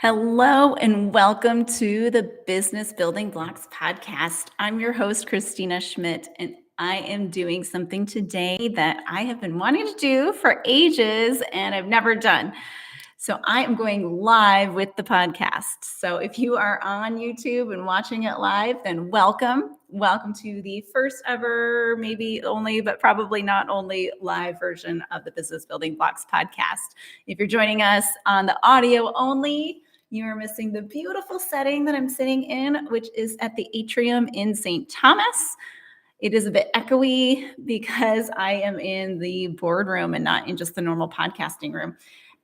Hello and welcome to the Business Building Blocks podcast. I'm your host, Christina Schmidt, and I am doing something today that I have been wanting to do for ages and I've never done. So I am going live with the podcast. So if you are on YouTube and watching it live, then welcome. Welcome to the first ever, maybe only, but probably not only live version of the Business Building Blocks podcast. If you're joining us on the audio only, you are missing the beautiful setting that I'm sitting in, which is at the atrium in St. Thomas. It is a bit echoey because I am in the boardroom and not in just the normal podcasting room.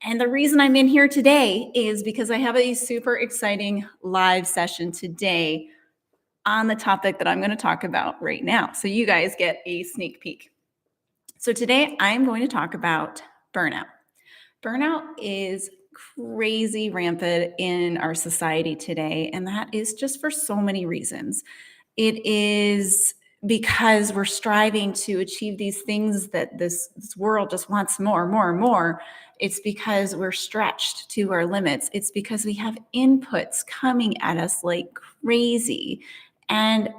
And the reason I'm in here today is because I have a super exciting live session today on the topic that I'm going to talk about right now. So you guys get a sneak peek. So today I'm going to talk about burnout. Burnout is crazy rampant in our society today, and that is just for so many reasons. It is because we're striving to achieve these things that this world just wants more. It's because we're stretched to our limits. It's because we have inputs coming at us like crazy, and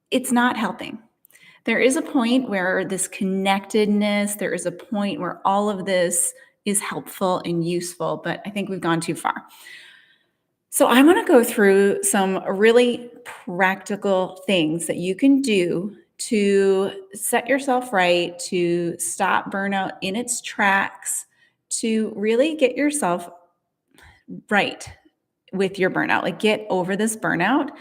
it's not helping. There is a point where this connectedness, there is a point where all of this is helpful and useful, but I think we've gone too far. So I want to go through some really practical things that you can do to set yourself right, to stop burnout in its tracks, to really get yourself right with your burnout, like get over this burnout.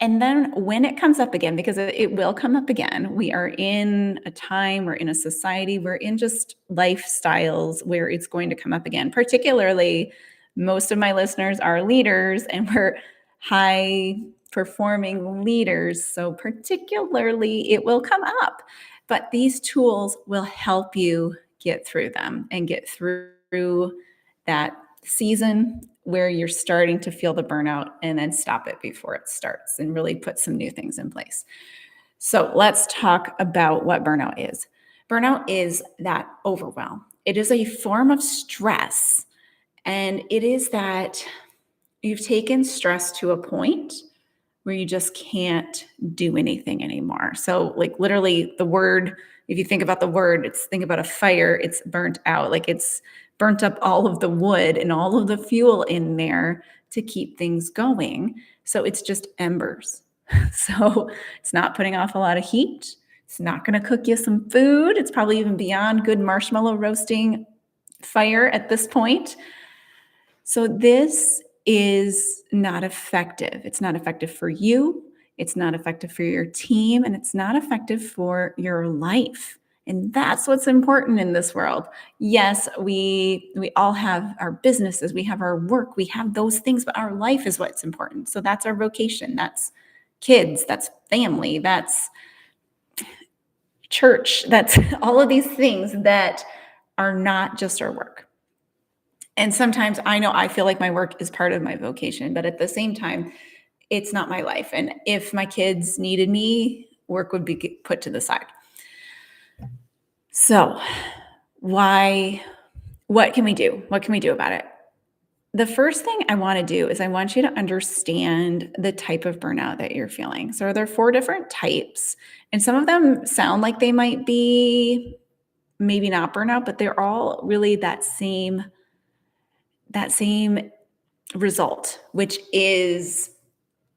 And then when it comes up again, because it will come up again, we are in a time, we're in a society, we're in just lifestyles where it's going to come up again. Particularly, most of my listeners are leaders and we're high performing leaders. So particularly, it will come up. But these tools will help you get through them and get through that season where you're starting to feel the burnout and then stop it before it starts and really put some new things in place. So let's talk about what burnout is. Burnout is that overwhelm. It is a form of stress, and it is that you've taken stress to a point where you just can't do anything anymore. So like literally the word, if you think about the word, think about a fire, it's burnt out. Like it's burnt up all of the wood and all of the fuel in there to keep things going. So it's just embers. So it's not putting off a lot of heat. It's not going to cook you some food. It's probably even beyond good marshmallow roasting fire at this point. So this is not effective. It's not effective for you. It's not effective for your team, and it's not effective for your life. And that's what's important in this world. Yes, we all have our businesses, we have our work, we have those things, but our life is what's important. So that's our vocation. That's kids, that's family, that's church, that's all of these things that are not just our work. And sometimes I know I feel like my work is part of my vocation, but at the same time, it's not my life. And if my kids needed me, work would be put to the side. So what can we do? What can we do about it? The first thing I want to do is I want you to understand the type of burnout that you're feeling. So there are 4 different types, and some of them sound like they might be maybe not burnout, but they're all really that same result, which is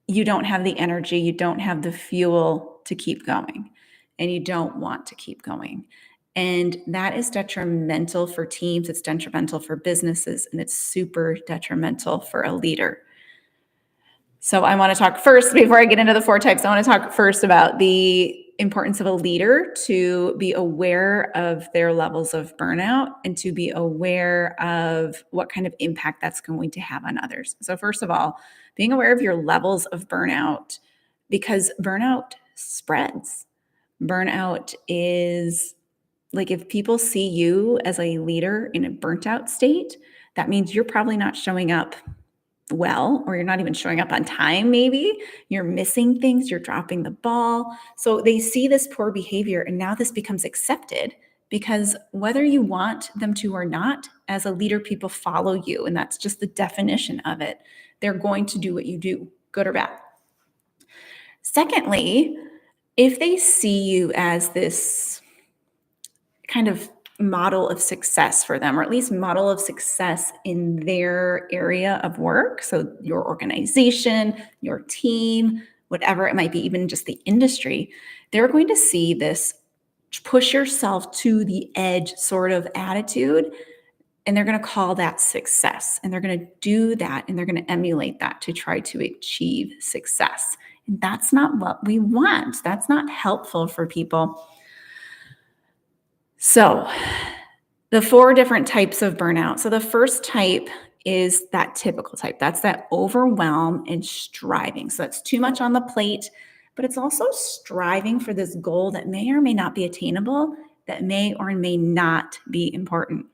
you don't have the energy, you don't have the fuel to keep going, and you don't want to keep going. And that is detrimental for teams, it's detrimental for businesses, and it's super detrimental for a leader. So I want to talk first, before I get into the 4 types, I want to talk first about the importance of a leader to be aware of their levels of burnout and to be aware of what kind of impact that's going to have on others. So first of all, being aware of your levels of burnout, because burnout spreads. Burnout is like if people see you as a leader in a burnt out state, that means you're probably not showing up well, or you're not even showing up on time. Maybe you're missing things, you're dropping the ball. So they see this poor behavior, and now this becomes accepted because whether you want them to or not, as a leader, people follow you. And that's just the definition of it. They're going to do what you do, good or bad. Secondly, if they see you as this kind of model of success for them, or at least model of success in their area of work, so your organization, your team, whatever it might be, even just the industry, they're going to see this push yourself to the edge sort of attitude, and they're going to call that success. And they're going to do that, and they're going to emulate that to try to achieve success. And that's not what we want. That's not helpful for people. So the 4 different types of burnout. So the first type is that typical type. That's that overwhelm and striving. So that's too much on the plate, but it's also striving for this goal that may or may not be attainable, that may or may not be important.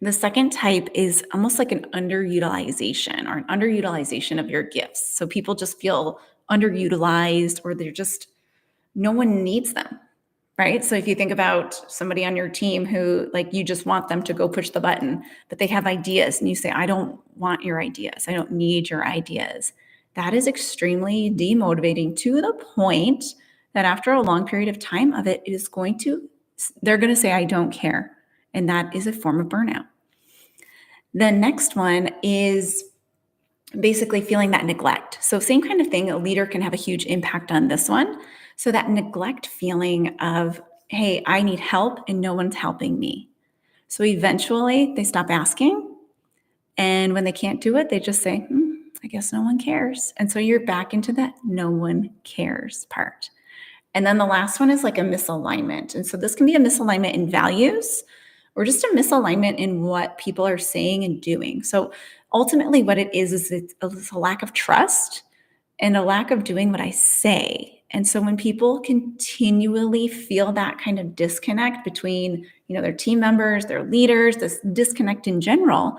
The second type is almost like an underutilization or an underutilization of your gifts. So people just feel underutilized, or they're just, no one needs them, right? So if you think about somebody on your team who, like, you just want them to go push the button, but they have ideas and you say, I don't want your ideas. I don't need your ideas. That is extremely demotivating, to the point that after a long period of time of it, they're going to say, I don't care. And that is a form of burnout. The next one is basically feeling that neglect. So same kind of thing, a leader can have a huge impact on this one. So that neglect feeling of, hey, I need help and no one's helping me. So eventually they stop asking. And when they can't do it, they just say, I guess no one cares. And so you're back into that no one cares part. And then the last one is like a misalignment. And so this can be a misalignment in values, or just a misalignment in what people are saying and doing. So ultimately what it is it's a lack of trust and a lack of doing what I say. And so when people continually feel that kind of disconnect between, their team members, their leaders, this disconnect in general,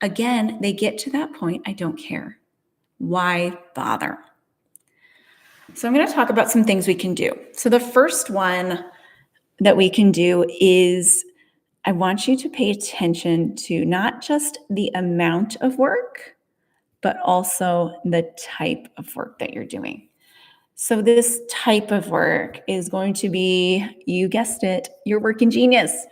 again, they get to that point, I don't care. Why bother? So I'm going to talk about some things we can do. So the first one that we can do is, I want you to pay attention to not just the amount of work, but also the type of work that you're doing. So this type of work is going to be, you guessed it, your working genius.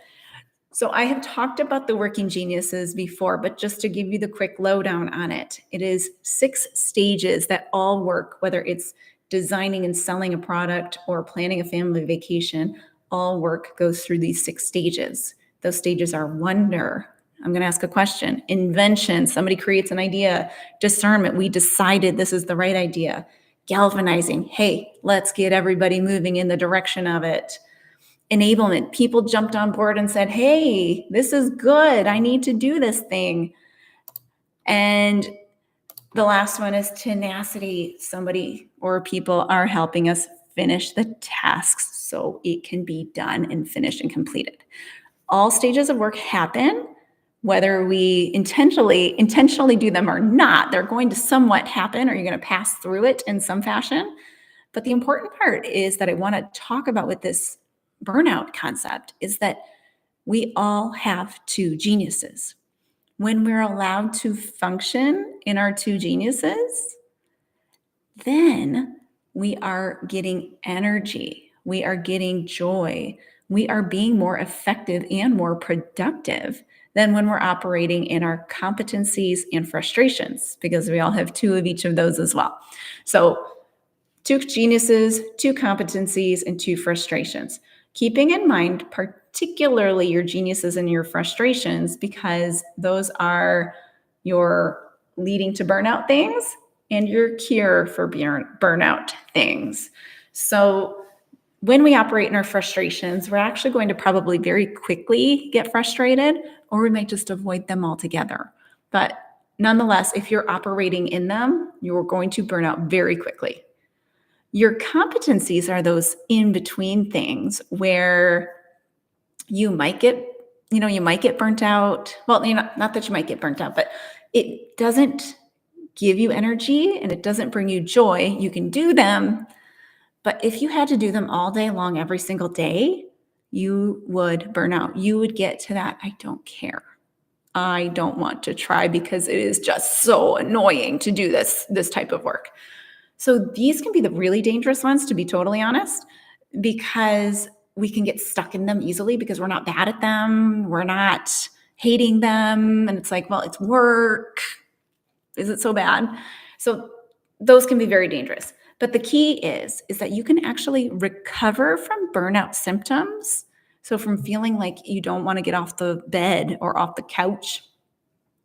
So I have talked about the working geniuses before, but just to give you the quick lowdown on it, it is 6 stages that all work, whether it's designing and selling a product or planning a family vacation, all work goes through these 6 stages. Those stages are wonder. I'm going to ask a question. Invention. Somebody creates an idea. Discernment. We decided this is the right idea. Galvanizing. Hey, let's get everybody moving in the direction of it. Enablement. People jumped on board and said, hey, this is good. I need to do this thing. And the last one is tenacity. Somebody or people are helping us finish the tasks so it can be done and finished and completed. All stages of work happen, whether we intentionally do them or not. They're going to somewhat happen, or you're going to pass through it in some fashion. But the important part is that I want to talk about with this burnout concept is that we all have 2 geniuses. When we're allowed to function in our 2 geniuses, then we are getting energy. We are getting joy. We are being more effective and more productive than when we're operating in our competencies and frustrations, because we all have 2 of each of those as well. So 2 geniuses, 2 competencies, and 2 frustrations. Keeping in mind, particularly your geniuses and your frustrations, because those are your leading to burnout things and your cure for burnout things. So when we operate in our frustrations, we're actually going to probably very quickly get frustrated, or we might just avoid them altogether. But nonetheless, if you're operating in them, you're going to burn out very quickly. Your competencies are those in-between things where you might get burnt out. Well, not that you might get burnt out, but it doesn't give you energy and it doesn't bring you joy. You can do them, but if you had to do them all day long, every single day, you would burn out. You would get to that, I don't care. I don't want to try because it is just so annoying to do this type of work. So these can be the really dangerous ones, to be totally honest, because we can get stuck in them easily because we're not bad at them. We're not hating them. And it's like, well, it's work. Is it so bad? So those can be very dangerous. But the key is that you can actually recover from burnout symptoms. So from feeling like you don't want to get off the bed or off the couch,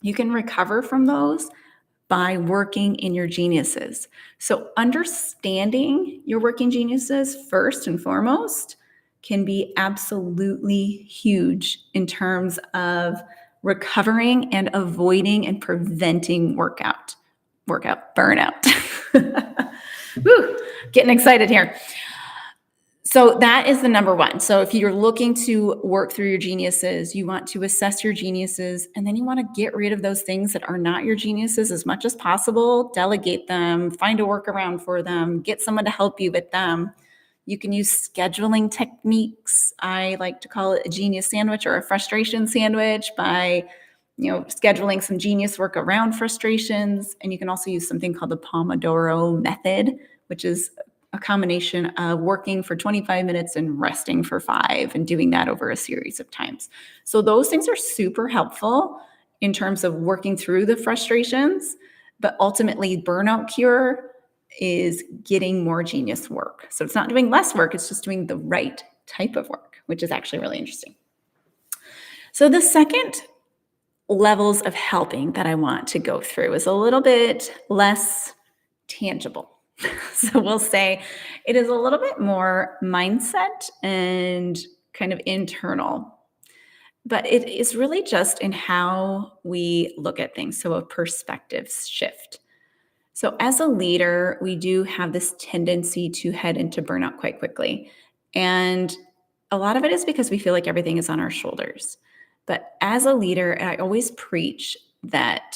you can recover from those by working in your geniuses. So understanding your working geniuses first and foremost can be absolutely huge in terms of recovering and avoiding and preventing workout burnout. Woo, getting excited here. So that is the number one. So if you're looking to work through your geniuses, you want to assess your geniuses, and then you want to get rid of those things that are not your geniuses as much as possible, delegate them, find a workaround for them, get someone to help you with them. You can use scheduling techniques. I like to call it a genius sandwich or a frustration sandwich by scheduling some genius work around frustrations. And you can also use something called the Pomodoro method, which is a combination of working for 25 minutes and resting for 5 and doing that over a series of times. So those things are super helpful in terms of working through the frustrations, but ultimately burnout cure is getting more genius work. So it's not doing less work, it's just doing the right type of work, which is actually really interesting. So the second levels of helping that I want to go through is a little bit less tangible. So we'll say it is a little bit more mindset and kind of internal, but it is really just in how we look at things. So a perspective shift. So as a leader, we do have this tendency to head into burnout quite quickly. And a lot of it is because we feel like everything is on our shoulders. But as a leader, I always preach that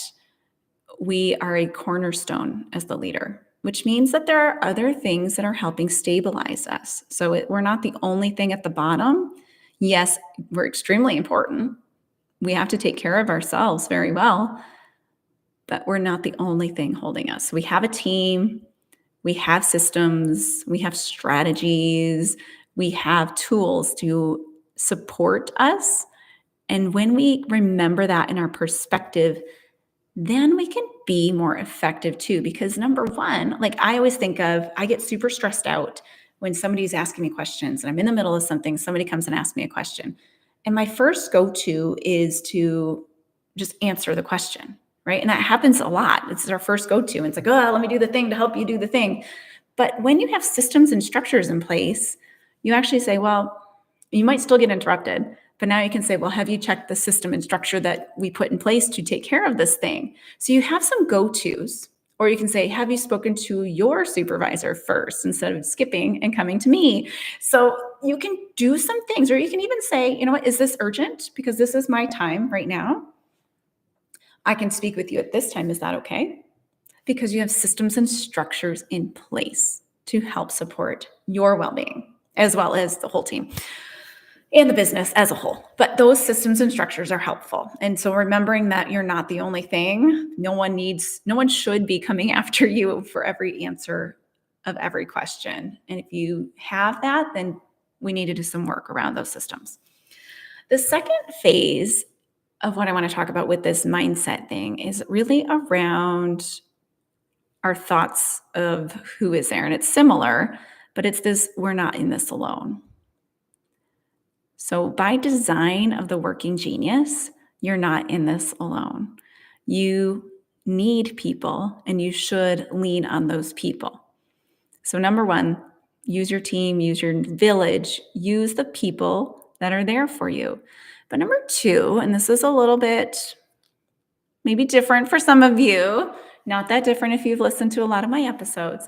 we are a cornerstone as the leader, which means that there are other things that are helping stabilize us. So we're not the only thing at the bottom. Yes, we're extremely important. We have to take care of ourselves very well, but we're not the only thing holding us. We have a team, we have systems, we have strategies, we have tools to support us. And when we remember that in our perspective, then we can be more effective too. Because number one, like I always think of, I get super stressed out when somebody's asking me questions and I'm in the middle of something, somebody comes and asks me a question. And my first go-to is to just answer the question, right? And that happens a lot. It's our first go-to. And it's like, oh, let me do the thing to help you do the thing. But when you have systems and structures in place, you actually say, well, you might still get interrupted, but now you can say, well, have you checked the system and structure that we put in place to take care of this thing? So you have some go-tos, or you can say, have you spoken to your supervisor first instead of skipping and coming to me? So you can do some things, or you can even say, you know what, is this urgent? Because this is my time right now. I can speak with you at this time. Is that okay? Because you have systems and structures in place to help support your well-being, as well as the whole team and the business as a whole. But those systems and structures are helpful. And so remembering that you're not the only thing, no one should be coming after you for every answer of every question. And if you have that, then we need to do some work around those systems. The second phase of what I want to talk about with this mindset thing is really around our thoughts of who is there. And it's similar, but it's this, we're not in this alone. So by design of the working genius, you're not in this alone. You need people and you should lean on those people. So number one, use your team, use your village, use the people that are there for you. But number two, and this is a little bit maybe different for some of you, not that different if you've listened to a lot of my episodes,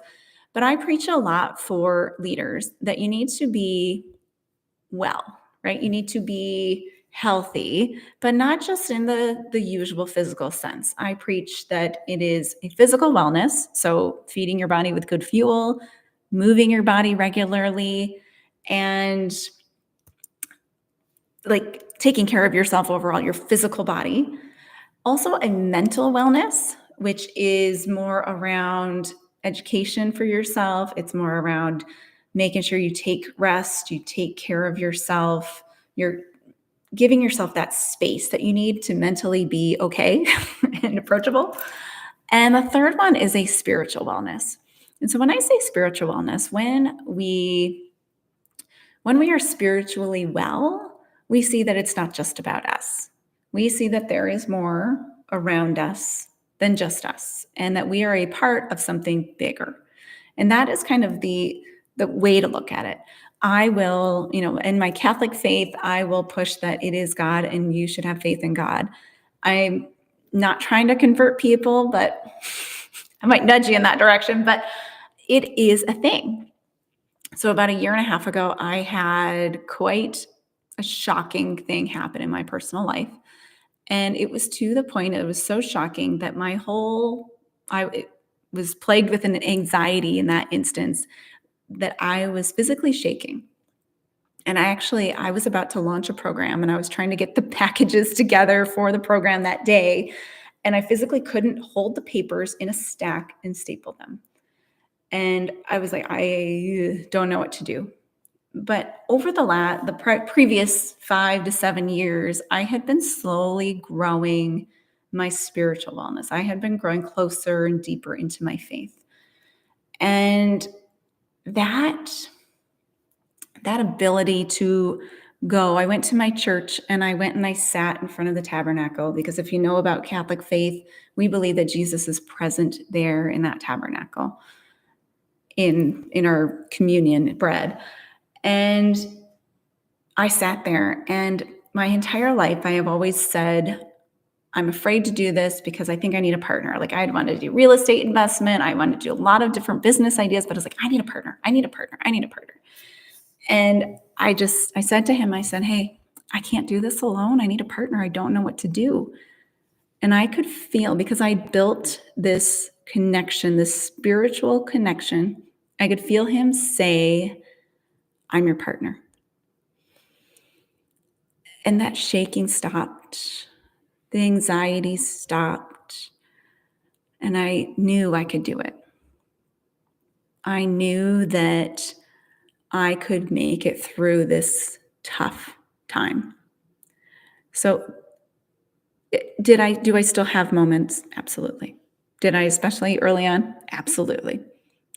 but I preach a lot for leaders that you need to be well, right? You need to be healthy, but not just in the usual physical sense. I preach that it is a physical wellness, so feeding your body with good fuel, moving your body regularly, and like taking care of yourself overall, your physical body. Also, a mental wellness, which is more around education for yourself. It's more around making sure you take rest, you take care of yourself, you're giving yourself that space that you need to mentally be okay and approachable. And the third one is a spiritual wellness. And so when I say spiritual wellness, when we are spiritually well, we see that it's not just about us. We see that there is more around us than just us, and that we are a part of something bigger. And that is kind of the way to look at it. I will, in my Catholic faith, I will push that it is God and you should have faith in God. I'm not trying to convert people, but I might nudge you in that direction, but it is a thing. So about a year and a half ago, I had quite a shocking thing happen in my personal life. And it was to the point, it was so shocking that I was plagued with an anxiety in that instance that I was physically shaking. And I was about to launch a program and I was trying to get the packages together for the program that day. And I physically couldn't hold the papers in a stack and staple them. And I was like, I don't know what to do. But over the previous 5 to 7 years, I had been slowly growing my spiritual wellness. I had been growing closer and deeper into my faith. And that ability to go, I went to my church and I went and I sat in front of the tabernacle, because if you know about Catholic faith, we believe that Jesus is present there in that tabernacle in our communion bread. And I sat there, and my entire life I have always said, I'm afraid to do this because I think I need a partner. Like, I wanted to do real estate investment. I wanted to do a lot of different business ideas, but I was like, I need a partner. I need a partner. I need a partner. And I said to him, I said, hey, I can't do this alone. I need a partner. I don't know what to do. And I could feel, because I built this connection, this spiritual connection, I could feel him say, I'm your partner. And that shaking stopped. The anxiety stopped. And I knew I could do it. I knew that I could make it through this tough time. So do I still have moments? Absolutely. Did I, especially early on? Absolutely.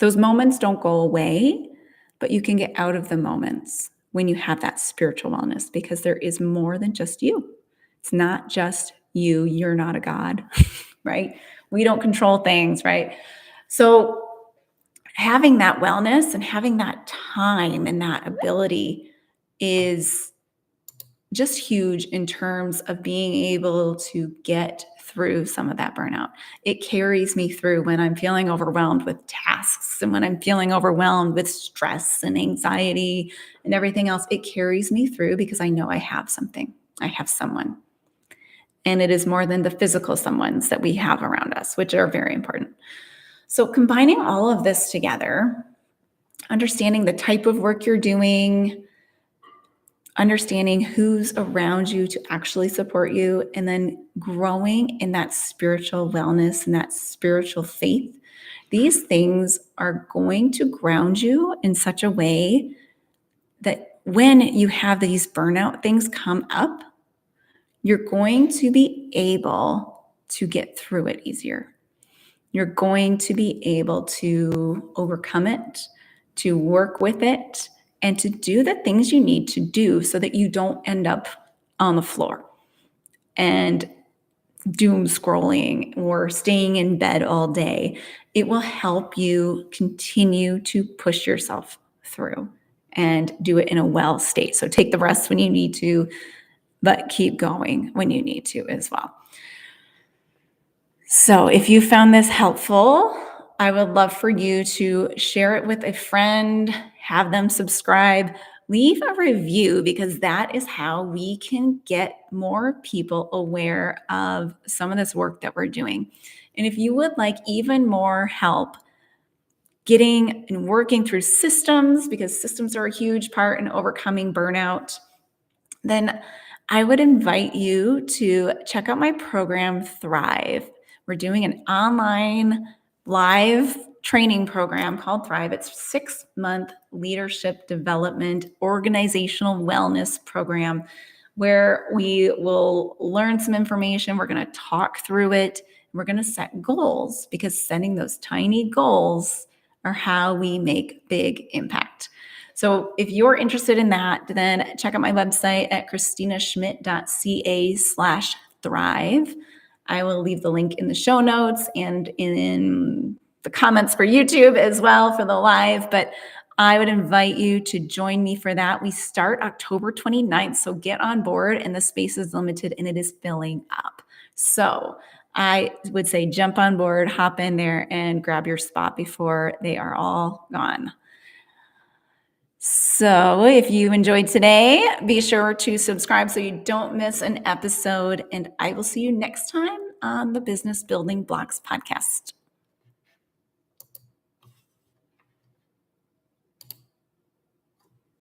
Those moments don't go away, but you can get out of the moments when you have that spiritual wellness, because there is more than just you. It's not just you. You're not a God, right? We don't control things, right? So having that wellness and having that time and that ability is just huge in terms of being able to get through some of that burnout. It carries me through when I'm feeling overwhelmed with tasks and when I'm feeling overwhelmed with stress and anxiety and everything else. It carries me through because I know I have something. I have someone. And it is more than the physical someones that we have around us, which are very important. So combining all of this together, understanding the type of work you're doing, understanding who's around you to actually support you, and then growing in that spiritual wellness and that spiritual faith. These things are going to ground you in such a way that when you have these burnout things come up, you're going to be able to get through it easier. You're going to be able to overcome it, to work with it, and to do the things you need to do so that you don't end up on the floor and doom scrolling or staying in bed all day. It will help you continue to push yourself through and do it in a well state. So take the rest when you need to, but keep going when you need to as well. So if you found this helpful, I would love for you to share it with a friend, have them subscribe, leave a review, because that is how we can get more people aware of some of this work that we're doing. And if you would like even more help getting and working through systems, because systems are a huge part in overcoming burnout, then I would invite you to check out my program, Thrive. We're doing an online live training program called Thrive. It's a 6-month leadership development, organizational wellness program where we will learn some information. We're going to talk through it. We're going to set goals, because setting those tiny goals are how we make big impact. So if you're interested in that, then check out my website at christinaschmidt.ca/thrive. I will leave the link in the show notes and in the comments for YouTube as well for the live. But I would invite you to join me for that. We start October 29th, so get on board, and the space is limited and it is filling up. So I would say jump on board, hop in there, and grab your spot before they are all gone. So if you enjoyed today, be sure to subscribe so you don't miss an episode, and I will see you next time on the Business Building Blocks podcast.